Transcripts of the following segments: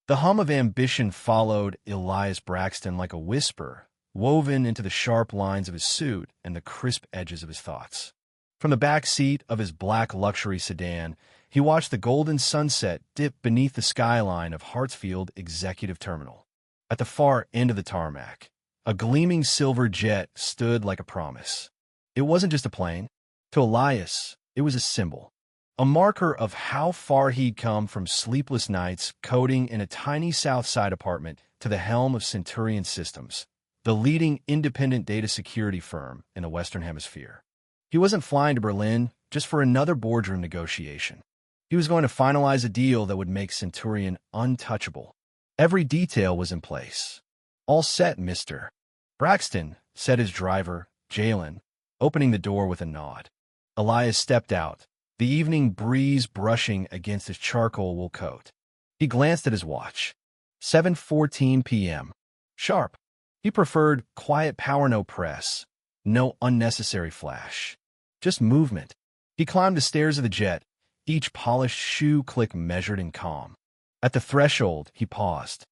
The hum of ambition followed Elias Braxton like a whisper, woven into the sharp lines of his suit and the crisp edges of his thoughts. From the back seat of his black luxury sedan, he watched the golden sunset dip beneath the skyline of Hartsfield Executive Terminal. At the far end of the tarmac, a gleaming silver jet stood like a promise. It wasn't just a plane. To Elias, it was a symbol, a marker of how far he'd come from sleepless nights coding in a tiny South Side apartment to the helm of Centurion Systems, the leading independent data security firm in the Western Hemisphere. He wasn't flying to Berlin just for another boardroom negotiation. He was going to finalize a deal that would make Centurion untouchable. Every detail was in place. "All set, Mr. Braxton," said his driver, Jalen, opening the door with a nod. Elias stepped out, the evening breeze brushing against his charcoal wool coat. He glanced at his watch. 7:14 p.m. Sharp. He preferred quiet power, no press, no unnecessary flash. Just movement. He climbed the stairs of the jet, each polished shoe click measured and calm. At the threshold, he paused.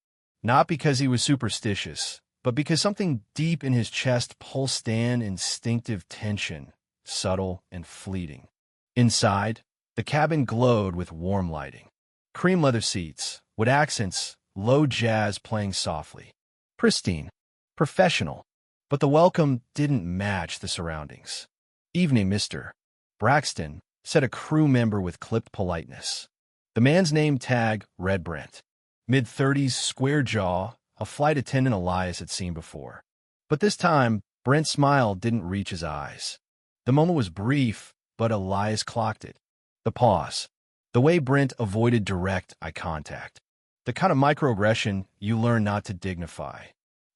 Not because he was superstitious, but because something deep in his chest pulsed an instinctive tension, subtle and fleeting. Inside, the cabin glowed with warm lighting. Cream leather seats, wood accents, low jazz playing softly. Pristine, professional, but the welcome didn't match the surroundings. "Evening, Mr. Braxton," said a crew member with clipped politeness. The man's name tag read Brent. Mid-30s, square jaw, a flight attendant Elias had seen before. But this time, Brent's smile didn't reach his eyes. The moment was brief, but Elias clocked it. The pause. The way Brent avoided direct eye contact. The kind of microaggression you learn not to dignify.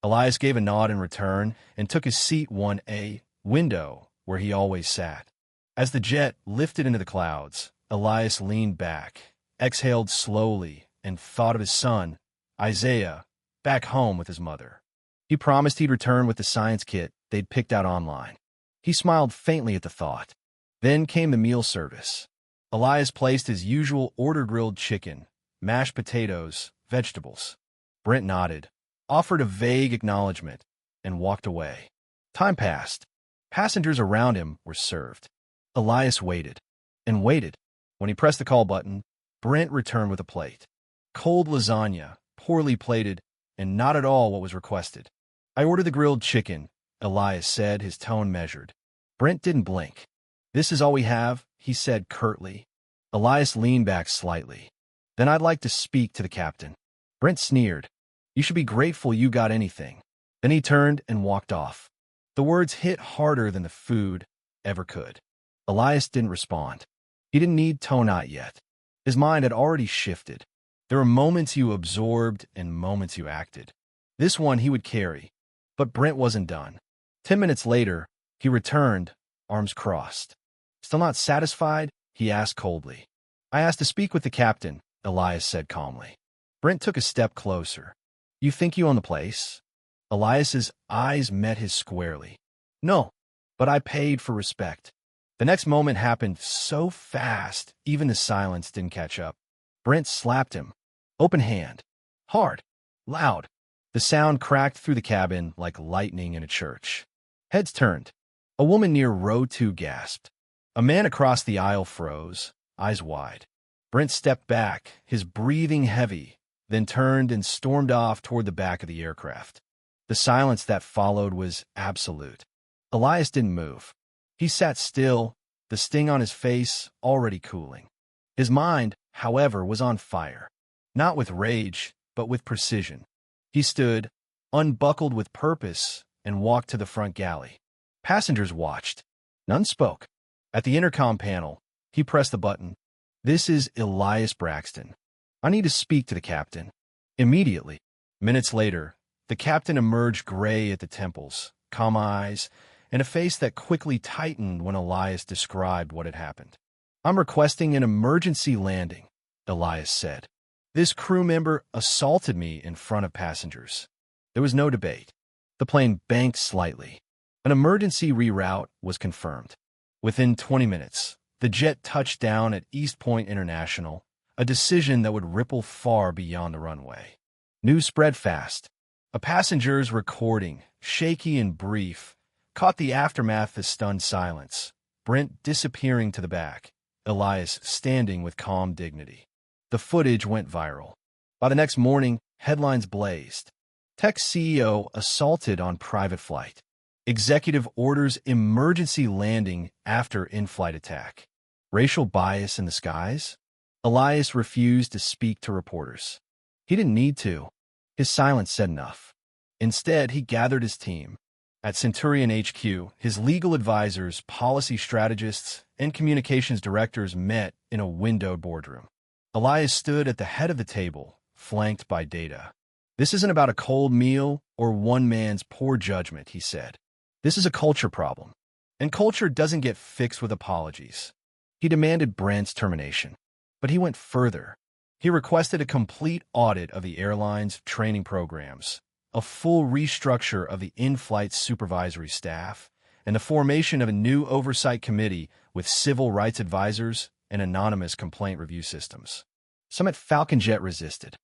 Elias gave a nod in return and took his seat 1A, window, where he always sat. As the jet lifted into the clouds, Elias leaned back, exhaled slowly, and thought of his son, Isaiah, back home with his mother. He promised he'd return with the science kit they'd picked out online. He smiled faintly at the thought. Then came the meal service. Elias placed his usual order: grilled chicken, mashed potatoes, vegetables. Brent nodded, offered a vague acknowledgement, and walked away. Time passed. Passengers around him were served. Elias waited and waited. When he pressed the call button, Brent returned with a plate. Cold lasagna, poorly plated, and not at all what was requested. "I ordered the grilled chicken," Elias said, his tone measured. Brent didn't blink. "This is all we have," he said curtly. Elias leaned back slightly. "Then I'd like to speak to the captain." Brent sneered. "You should be grateful you got anything." Then he turned and walked off. The words hit harder than the food ever could. Elias didn't respond. He didn't need tone out yet. His mind had already shifted. There were moments you absorbed and moments you acted. This one he would carry. But Brent wasn't done. 10 minutes later, he returned, arms crossed. "Still not satisfied?" he asked coldly. "I asked to speak with the captain," Elias said calmly. Brent took a step closer. "You think you own the place?" Elias's eyes met his squarely. "No, but I paid for respect." The next moment happened so fast, even the silence didn't catch up. Brent slapped him. Open hand. Hard. Loud. The sound cracked through the cabin like lightning in a church. Heads turned. A woman near row 2 gasped. A man across the aisle froze, eyes wide. Brent stepped back, his breathing heavy, then turned and stormed off toward the back of the aircraft. The silence that followed was absolute. Elias didn't move. He sat still, the sting on his face already cooling. His mind, however, was on fire. Not with rage, but with precision. He stood, unbuckled with purpose, and walked to the front galley. Passengers watched. None spoke. At the intercom panel, he pressed the button. "This is Elias Braxton. I need to speak to the captain." Immediately. Minutes later, the captain emerged, gray at the temples, calm eyes, and a face that quickly tightened when Elias described what had happened. "I'm requesting an emergency landing," Elias said. "This crew member assaulted me in front of passengers." There was no debate. The plane banked slightly. An emergency reroute was confirmed. Within 20 minutes, the jet touched down at East Point International, a decision that would ripple far beyond the runway. News spread fast. A passenger's recording, shaky and brief, caught the aftermath as stunned silence. Brent disappearing to the back, Elias standing with calm dignity. The footage went viral. By the next morning, headlines blazed. Tech CEO assaulted on private flight. Executive orders emergency landing after in-flight attack. Racial bias in the skies? Elias refused to speak to reporters. He didn't need to. His silence said enough. Instead, he gathered his team. At Centurion HQ, his legal advisors, policy strategists, and communications directors met in a windowed boardroom. Elias stood at the head of the table, flanked by data. "This isn't about a cold meal or one man's poor judgment," he said. "This is a culture problem, and culture doesn't get fixed with apologies." He demanded Brent's termination, but he went further. He requested a complete audit of the airline's training programs, a full restructure of the in-flight supervisory staff, and the formation of a new oversight committee with civil rights advisors and anonymous complaint review systems. Some at Falcon Jet resisted.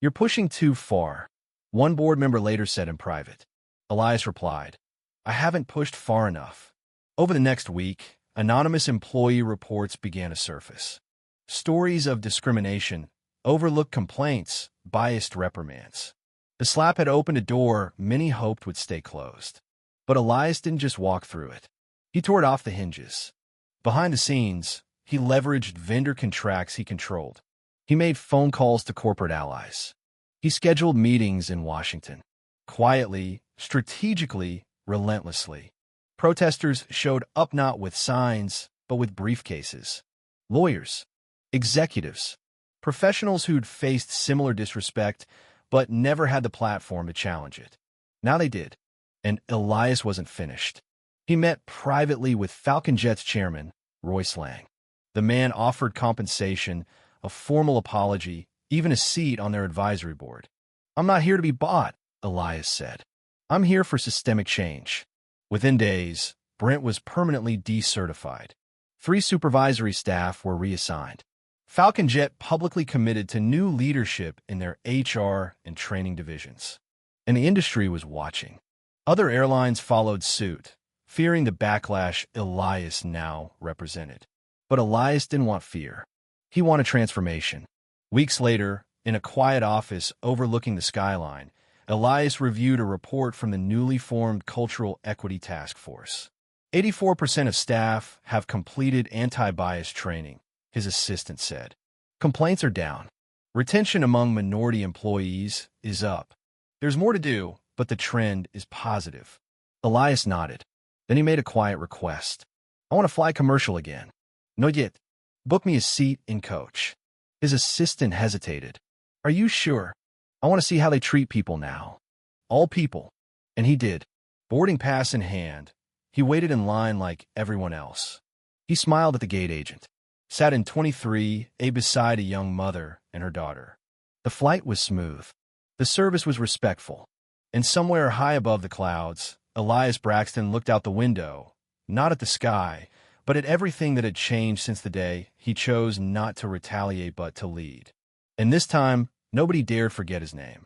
"You're pushing too far," one board member later said in private. Elias replied, "I haven't pushed far enough." Over the next week, anonymous employee reports began to surface. Stories of discrimination, overlooked complaints, biased reprimands. The slap had opened a door many hoped would stay closed. But Elias didn't just walk through it. He tore it off the hinges. Behind the scenes, he leveraged vendor contracts he controlled. He made phone calls to corporate allies. He scheduled meetings in Washington. Quietly, strategically, relentlessly. Protesters showed up not with signs, but with briefcases. Lawyers, executives, professionals who'd faced similar disrespect, but never had the platform to challenge it. Now they did. And Elias wasn't finished. He met privately with Falcon Jet's chairman, Royce Lang. The man offered compensation, a formal apology, even a seat on their advisory board. "I'm not here to be bought," Elias said. "I'm here for systemic change." Within days, Brent was permanently decertified. 3 supervisory staff were reassigned. Falcon Jet publicly committed to new leadership in their HR and training divisions. And the industry was watching. Other airlines followed suit, fearing the backlash Elias now represented. But Elias didn't want fear. He wanted transformation. Weeks later, in a quiet office overlooking the skyline, Elias reviewed a report from the newly formed Cultural Equity Task Force. 84% of staff have completed anti-bias training, his assistant said. Complaints are down. Retention among minority employees is up. There's more to do, but the trend is positive. Elias nodded. Then he made a quiet request. "I want to fly commercial again." "No yet. Book me a seat in coach." His assistant hesitated. "Are you sure? I want to see how they treat people now." "All people." And he did. Boarding pass in hand, he waited in line like everyone else. He smiled at the gate agent. Sat in 23A beside a young mother and her daughter. The flight was smooth. The service was respectful. And somewhere high above the clouds, Elias Braxton looked out the window, not at the sky, but at everything that had changed since the day he chose not to retaliate but to lead. And this time, nobody dared forget his name.